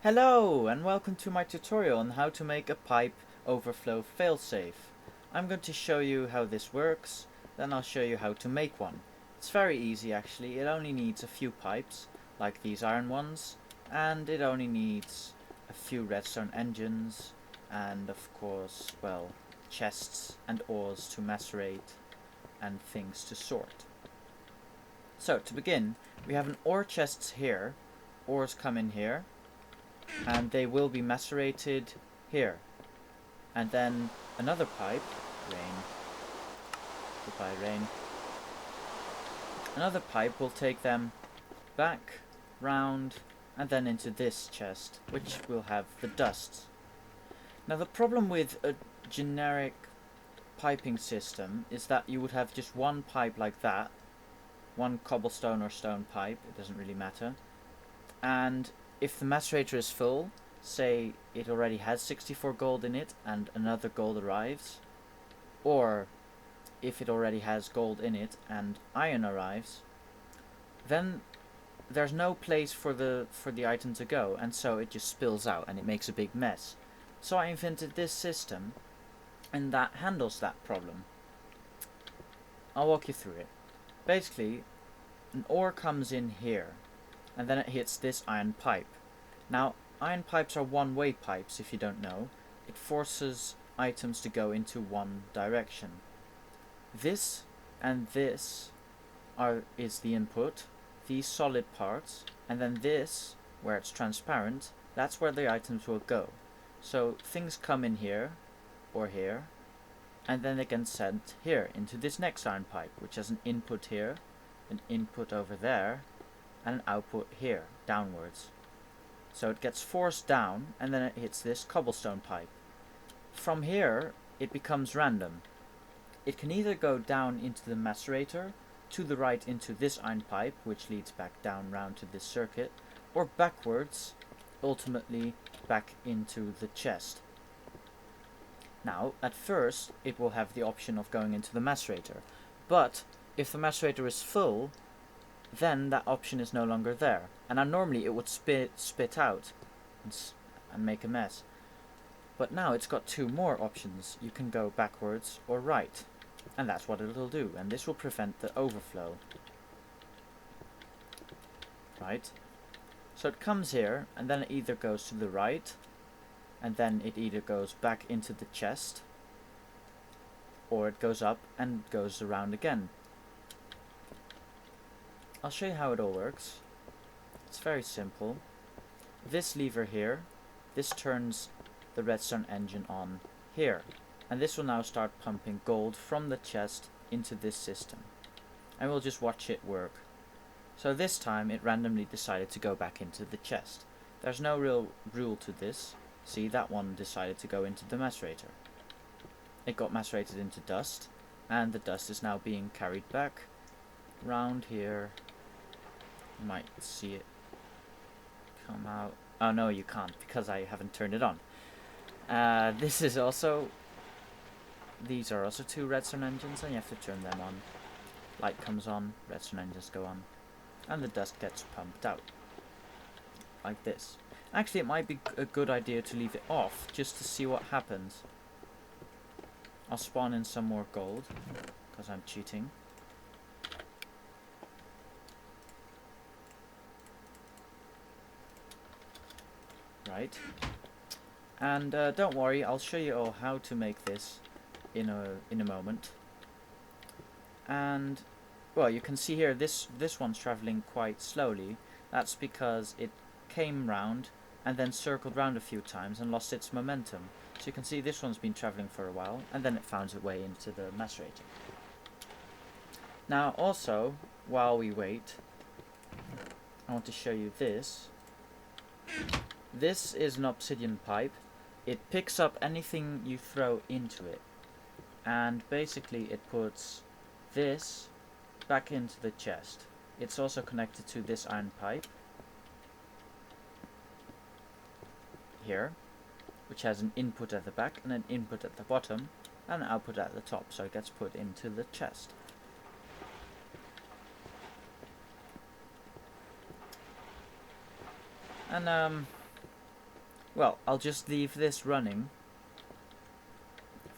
Hello and welcome to my tutorial on how to make a pipe overflow failsafe. I'm going to show you how this works, then I'll show you how to make one. It's very easy actually, it only needs a few pipes, like these iron ones, and it only needs a few redstone engines, and of course, well, chests and ores to macerate, and things to sort. So to begin, we have an ore chest here, ores come in here, and they will be macerated here. And then another pipe, rain, goodbye rain, another pipe will take them back, round, and then into this chest, which will have the dust. Now the problem with a generic piping system is that you would have just one pipe like that, one cobblestone or stone pipe, it doesn't really matter, and if the macerator is full, say it already has 64 gold in it and another gold arrives, or if it already has gold in it and iron arrives, then there's no place for the item to go, and so it just spills out and it makes a big mess. So I invented this system, and that handles that problem. I'll walk you through it. Basically, an ore comes in here, and then it hits this iron pipe. Now, iron pipes are one-way pipes, if you don't know. It forces items to go into one direction. This and this is the input, these solid parts, and then this, where it's transparent, that's where the items will go. So things come in here, or here, and then they get sent here, into this next iron pipe, which has an input here, an input over there, and an output here, downwards. So it gets forced down, and then it hits this cobblestone pipe. From here, it becomes random. It can either go down into the macerator, to the right into this iron pipe, which leads back down round to this circuit, or backwards, ultimately back into the chest. Now, at first, it will have the option of going into the macerator, but if the macerator is full, then that option is no longer there. And now normally it would spit out and make a mess. But now it's got two more options. You can go backwards or right. And that's what it'll do. And this will prevent the overflow. Right? So it comes here, and then it either goes to the right, and then it either goes back into the chest, or it goes up and goes around again. I'll show you how it all works. It's very simple. This lever here, this turns the redstone engine on here. And this will now start pumping gold from the chest into this system. And we'll just watch it work. So this time it randomly decided to go back into the chest. There's no real rule to this. See, that one decided to go into the macerator. It got macerated into dust, and the dust is now being carried back round here. You might see it come out. Oh no, you can't, because I haven't turned it on. These are also two redstone engines, and you have to turn them on. Light comes on, redstone engines go on, and the dust gets pumped out. Like this. Actually, it might be a good idea to leave it off, just to see what happens. I'll spawn in some more gold, because I'm cheating. Right. And don't worry, I'll show you all how to make this in a moment. And well, you can see here this one's traveling quite slowly. That's because it came round and then circled round a few times and lost its momentum. So you can see this one's been traveling for a while, and then it found its way into the macerator. Now also, while we wait, I want to show you this. This is an obsidian pipe. It picks up anything you throw into it, and basically it puts this back into the chest. It's also connected to this iron pipe here, which has an input at the back and an input at the bottom and an output at the top, so it gets put into the chest. And Well, I'll just leave this running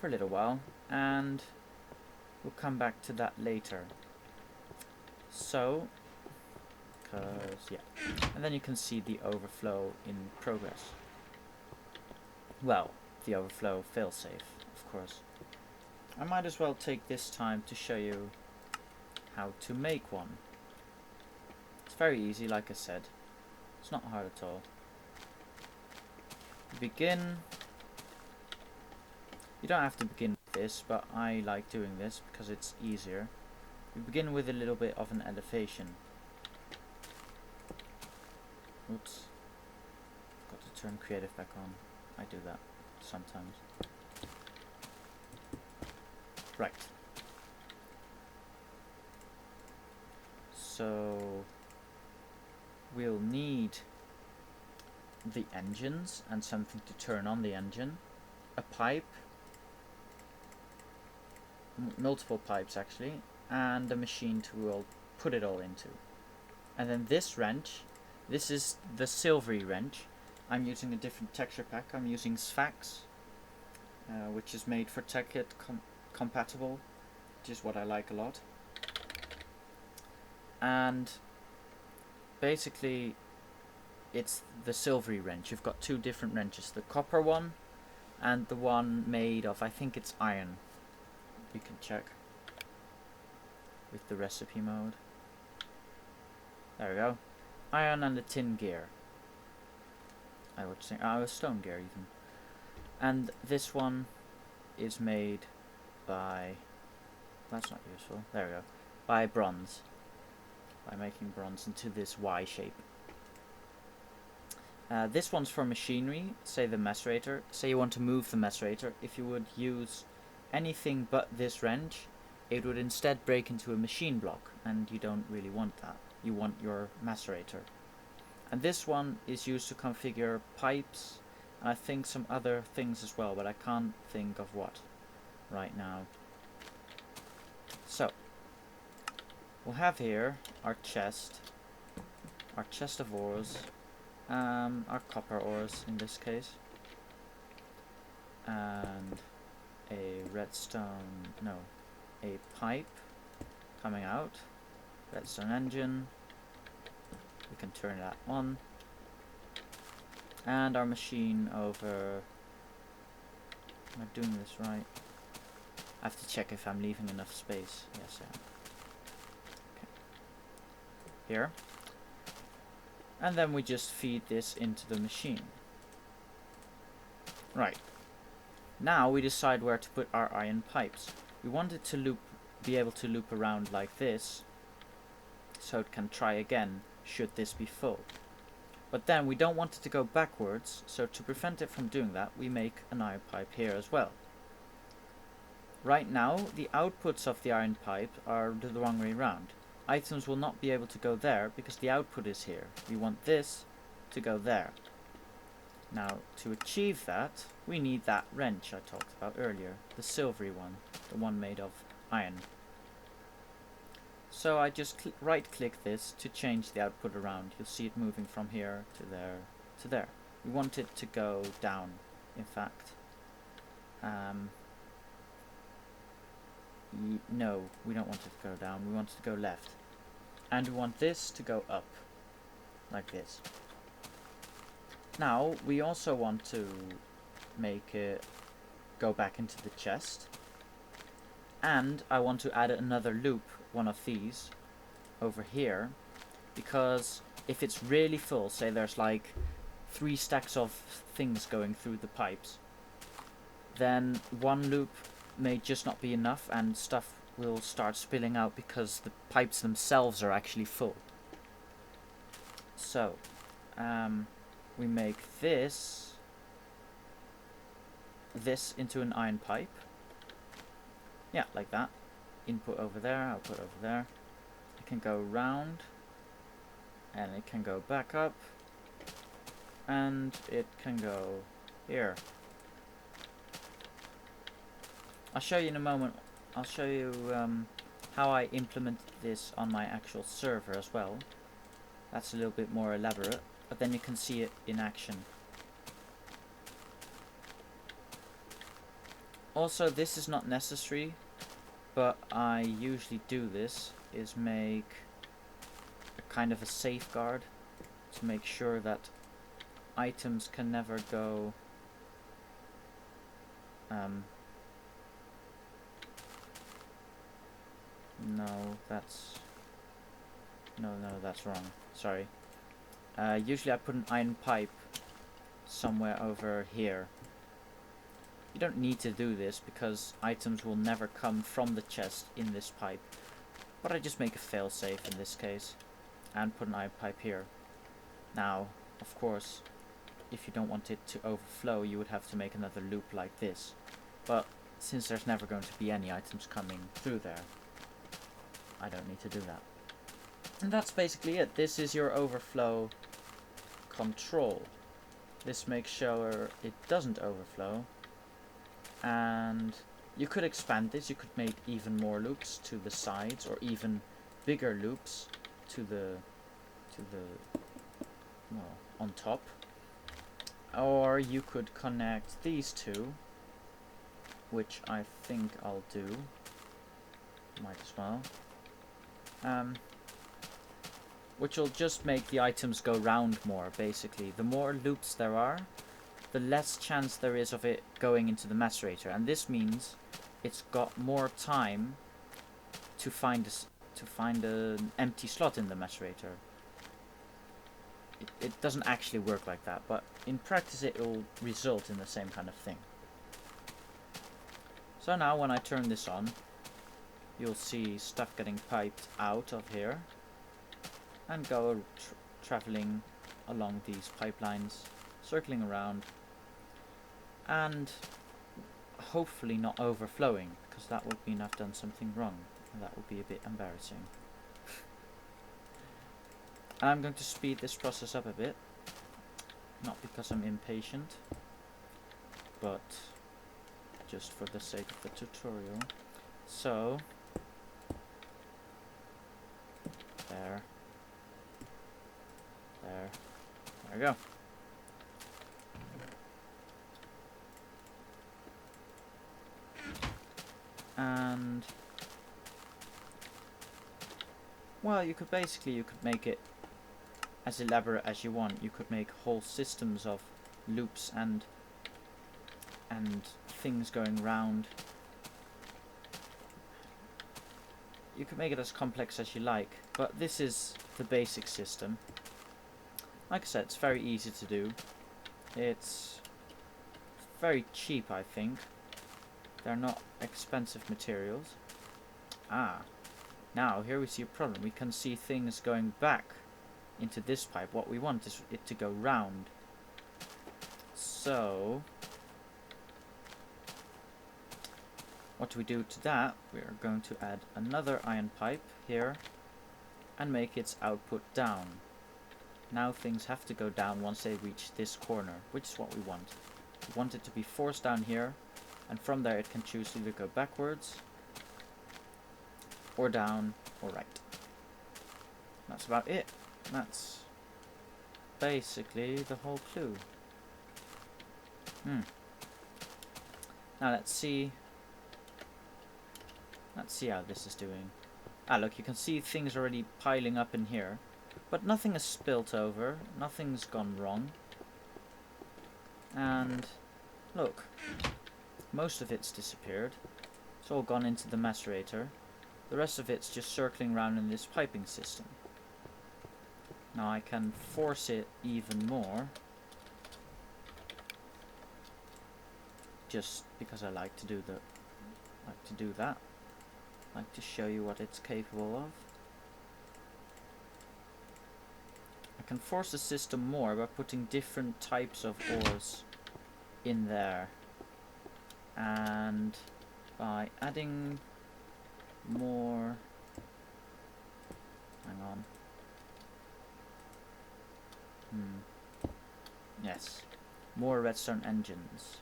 for a little while, and we'll come back to that later. So, yeah. And then you can see the overflow in progress. Well, the overflow failsafe, of course. I might as well take this time to show you how to make one. It's very easy, like I said. It's not hard at all. You begin. You don't have to begin with this, but I like doing this because it's easier. You begin with a little bit of an elevation. Oops. Got to turn creative back on. I do that sometimes. Right. So we'll need the engines and something to turn on the engine, a pipe, multiple pipes actually, and a machine to put it all into. And then this wrench, this is the silvery wrench. I'm using a different texture pack. I'm using Sphax, which is made for Tekkit compatible, which is what I like a lot. And basically it's the silvery wrench. You've got two different wrenches, the copper one and the one made of, I think it's iron. You can check with the recipe mode. There we go. Iron and the tin gear. I would say, stone gear even. And this one is made by, that's not useful, there we go, by bronze. By making bronze into this Y shape. This one's for machinery, say the macerator. Say you want to move the macerator. If you would use anything but this wrench, it would instead break into a machine block, and you don't really want that. You want your macerator. And this one is used to configure pipes, and I think some other things as well, but I can't think of what right now. So, we'll have here our chest of ores, our copper ores in this case, and a redstone, no, a pipe coming out, redstone engine, we can turn that on, and our machine over, am I doing this right? I have to check if I'm leaving enough space. Yes, I am. Okay. Here. And then we just feed this into the machine. Right. Now we decide where to put our iron pipes. We want it to be able to loop around like this, so it can try again should this be full. But then we don't want it to go backwards, so to prevent it from doing that, we make an iron pipe here as well. Right now, the outputs of the iron pipe are the wrong way around. Items will not be able to go there because the output is here. We want this to go there. Now, to achieve that, we need that wrench I talked about earlier, the silvery one, the one made of iron. So I just right-click this to change the output around. You'll see it moving from here to there to there. We want it to go down, in fact. No, we don't want it to go down, we want it to go left. And we want this to go up, like this. Now, we also want to make it go back into the chest. And I want to add another loop, one of these, over here. Because if it's really full, say there's like 3 stacks of things going through the pipes, then one loop may just not be enough and stuff will start spilling out because the pipes themselves are actually full. So, we make this into an iron pipe. Yeah, like that. Input over there, output over there. It can go round, and it can go back up, and it can go here. I'll show you in a moment. I'll show you how I implemented this on my actual server as well. That's a little bit more elaborate, but then you can see it in action. Also, this is not necessary, but I usually do this, is make a kind of a safeguard to make sure that items can never go no, that's wrong. Sorry. Usually I put an iron pipe somewhere over here. You don't need to do this because items will never come from the chest in this pipe. But I just make a failsafe in this case and put an iron pipe here. Now, of course, if you don't want it to overflow, you would have to make another loop like this. But since there's never going to be any items coming through there, I don't need to do that. And that's basically it. This is your overflow control. This makes sure it doesn't overflow. And you could expand this. You could make even more loops to the sides, or even bigger loops to the well, on top. Or you could connect these two, which I think I'll do. Might as well. Which will just make the items go round more, basically. The more loops there are, the less chance there is of it going into the macerator. And this means it's got more time to find an empty slot in the macerator. It doesn't actually work like that, but in practice it will result in the same kind of thing. So now when I turn this on, you'll see stuff getting piped out of here and go traveling along these pipelines, circling around, and hopefully not overflowing, because that would mean I've done something wrong, and that would be a bit embarrassing. And I'm going to speed this process up a bit, not because I'm impatient, but just for the sake of the tutorial. So, there we go. And well, you could make it as elaborate as you want. You could make whole systems of loops and things going round. You could make it as complex as you like, but this is the basic system. Like I said, it's very easy to do. It's very cheap, I think. They're not expensive materials. Now here we see a problem. We can see things going back into this pipe. What we want is it to go round. So what do we do to that? We are going to add another iron pipe here and make its output down. Now things have to go down once they reach this corner, which is what we want. We want it to be forced down here, and from there it can choose to either go backwards, or down, or right. That's about it. That's basically the whole clue. Now let's see how this is doing. Look, you can see things already piling up in here, but nothing is spilt over, nothing's gone wrong. And look, most of it's disappeared. It's all gone into the macerator. The rest of it's just circling around in this piping system. Now I can force it even more, just because I like to do that. I like to show you what it's capable of. I can force the system more by putting different types of ores in there, and by adding more, hang on, yes, more redstone engines.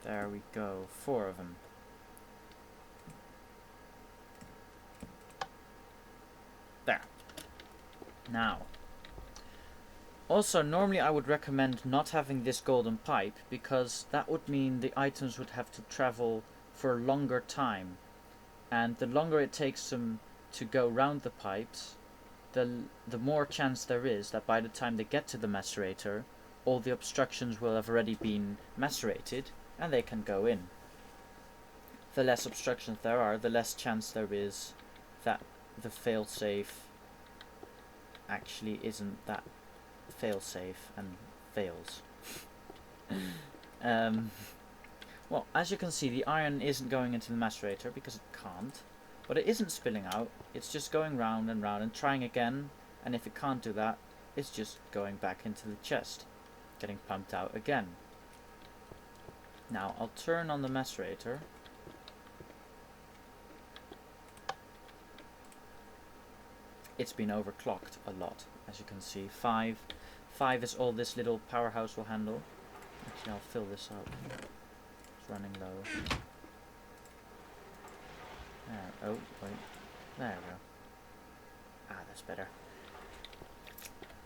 There we go, 4 of them. There. Now, Also, normally I would recommend not having this golden pipe, because that would mean the items would have to travel for a longer time. And the longer it takes them to go round the pipes, the more chance there is that by the time they get to the macerator, all the obstructions will have already been macerated and they can go in. The less obstructions there are, the less chance there is that the failsafe actually isn't that failsafe and fails. Well, as you can see, the iron isn't going into the macerator because it can't, but it isn't spilling out. It's just going round and round and trying again, and if it can't do that, it's just going back into the chest, getting pumped out again. Now I'll turn on the macerator. It's been overclocked a lot, as you can see. 5 is all this little powerhouse will handle. Actually, I'll fill this up. It's running low. Oh, wait. There we go. Ah, that's better.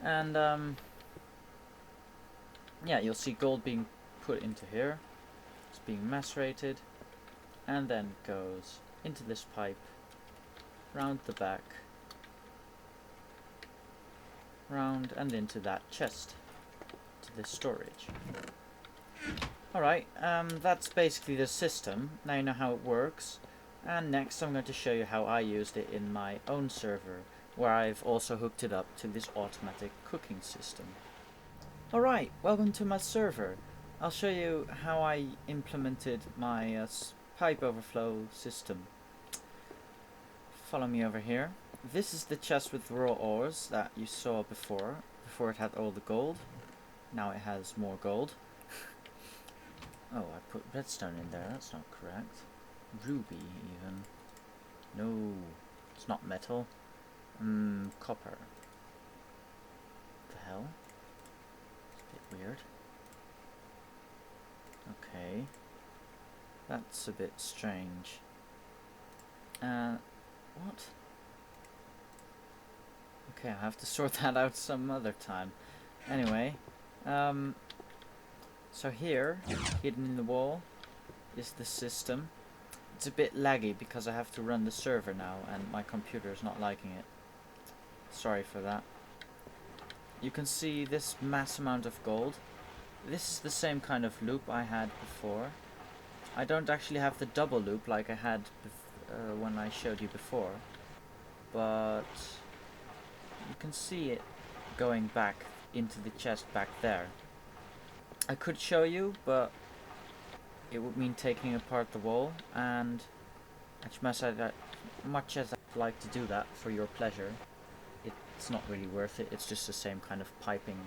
And, yeah, you'll see gold being put into here. It's being macerated. And then goes into this pipe, round the back, round and into that chest, to this storage. Alright, that's basically the system. Now you know how it works. And next I'm going to show you how I used it in my own server, where I've also hooked it up to this automatic cooking system. Alright, welcome to my server. I'll show you how I implemented my pipe overflow system. Follow me over here. This is the chest with raw ores that you saw before it had all the gold. Now it has more gold. Oh, I put redstone in there, that's not correct. Ruby, even. No, it's not metal. Copper. The hell? It's a bit weird. Okay. That's a bit strange. What? Okay, I'll have to sort that out some other time. Anyway, so here, hidden in the wall, is the system. It's a bit laggy because I have to run the server now and my computer is not liking it. Sorry for that. You can see this mass amount of gold. This is the same kind of loop I had before. I don't actually have the double loop like I had when I showed you before, but you can see it going back into the chest back there. I could show you, but it would mean taking apart the wall, and as much as I'd like to do that for your pleasure, it's not really worth it. It's just the same kind of piping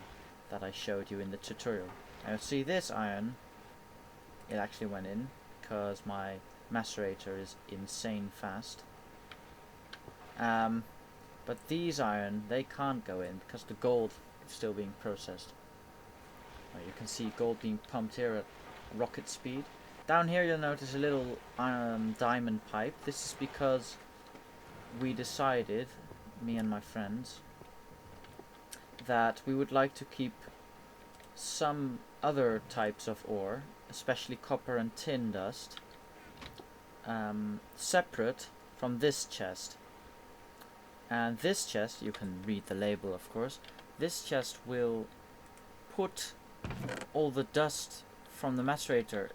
that I showed you in the tutorial. Now see this iron, it actually went in because my macerator is insane fast. But these iron, they can't go in because the gold is still being processed. You can see gold being pumped here at rocket speed. Down here you'll notice a little diamond pipe. This is because we decided, me and my friends, that we would like to keep some other types of ore, especially copper and tin dust, separate from this chest. And this chest, you can read the label of course, this chest will put all the dust from the macerator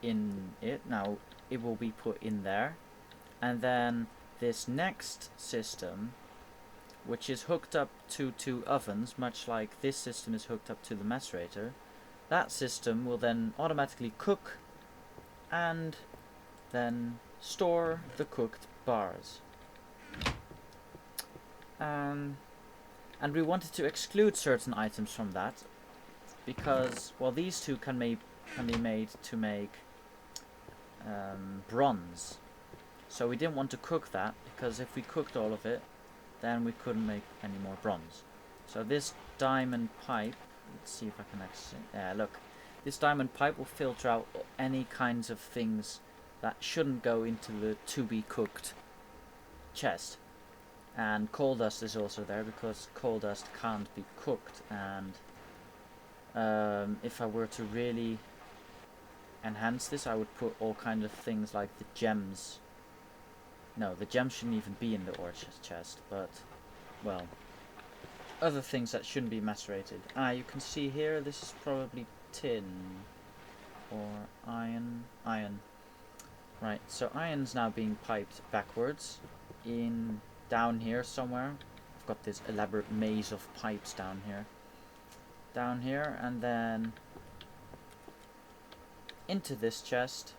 in it. Now it will be put in there, and then this next system, which is hooked up to two ovens, much like this system is hooked up to the macerator, that system will then automatically cook and then store the cooked bars. And we wanted to exclude certain items from that because, well, these two can be made to make bronze. So we didn't want to cook that, because if we cooked all of it, then we couldn't make any more bronze. So this diamond pipe, let's see if I can actually, look, this diamond pipe will filter out any kinds of things that shouldn't go into the to be cooked chest. And coal dust is also there because coal dust can't be cooked, and if I were to really enhance this, I would put all kinds of things like the gems. No, the gems shouldn't even be in the ore chest, but, well, other things that shouldn't be macerated. You can see here, this is probably tin or iron. Right, so iron's now being piped backwards in down here somewhere. I've got this elaborate maze of pipes down here. Down here, and then into this chest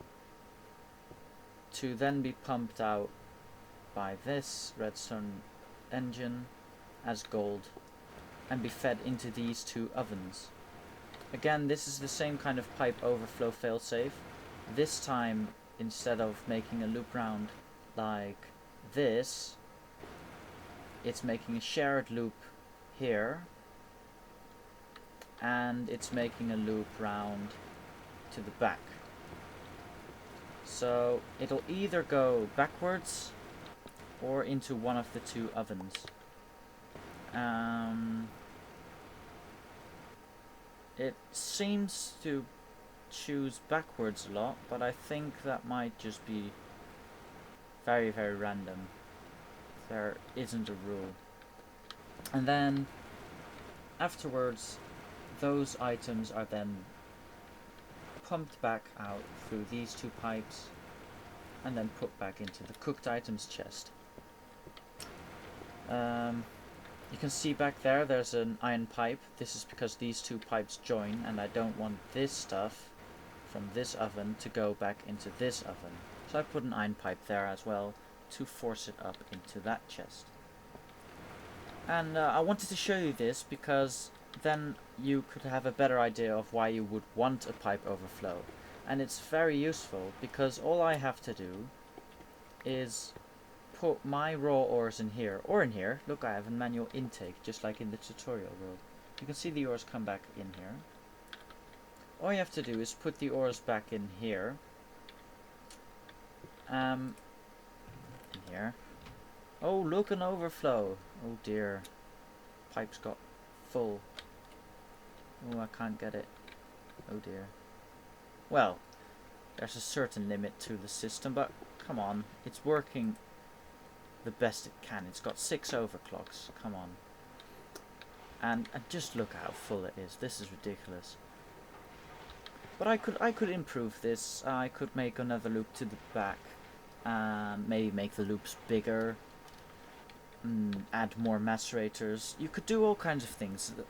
to then be pumped out by this redstone engine as gold and be fed into these two ovens. Again, this is the same kind of pipe overflow failsafe. This time, instead of making a loop round like this, it's making a shared loop here, and it's making a loop round to the back. So it'll either go backwards or into one of the two ovens. It seems to choose backwards a lot, but I think that might just be very, very random. There isn't a rule. And then afterwards, those items are then pumped back out through these two pipes and then put back into the cooked items chest. You can see back there, there's an iron pipe. This is because these two pipes join, and I don't want this stuff from this oven to go back into this oven. So I put an iron pipe there as well to force it up into that chest. And I wanted to show you this because then you could have a better idea of why you would want a pipe overflow. And it's very useful because all I have to do is put my raw ores in here, or in here. Look, I have a manual intake, just like in the tutorial world. You can see the ores come back in here. All you have to do is put the ores back in here. In here. Oh, look, an overflow. Oh dear. Pipe's got full. Oh, I can't get it. Oh dear. Well, there's a certain limit to the system, but come on, it's working the best it can. It's got 6 overclocks. Come on. And just look how full it is. This is ridiculous. But I could improve this. I could make another loop to the back. Maybe make the loops bigger. Add more macerators. You could do all kinds of things. The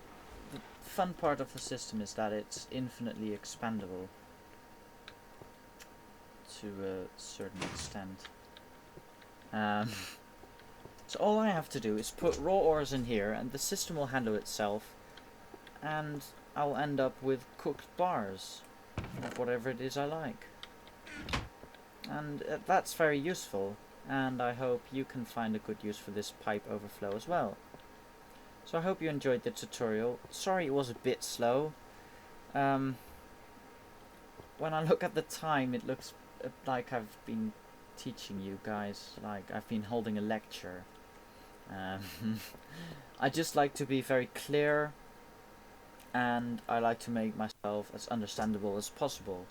fun part of the system is that it's infinitely expandable to a certain extent. So all I have to do is put raw ores in here, and the system will handle itself, and I'll end up with cooked bars of whatever it is I like. And that's very useful, and I hope you can find a good use for this pipe overflow as well. So I hope you enjoyed the tutorial. Sorry it was a bit slow. When I look at the time, it looks like I've been teaching you guys, like I've been holding a lecture. I just like to be very clear, and I like to make myself as understandable as possible,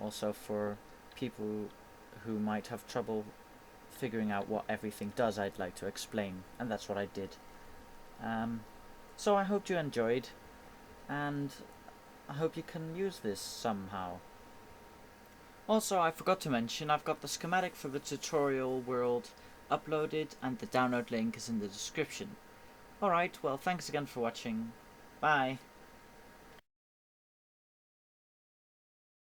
also for people who might have trouble figuring out what everything does. I'd like to explain, and that's what I did. So I hope you enjoyed, and I hope you can use this somehow. Also, I forgot to mention, I've got the schematic for the tutorial world uploaded, and the download link is in the description. Alright, well, thanks again for watching. Bye.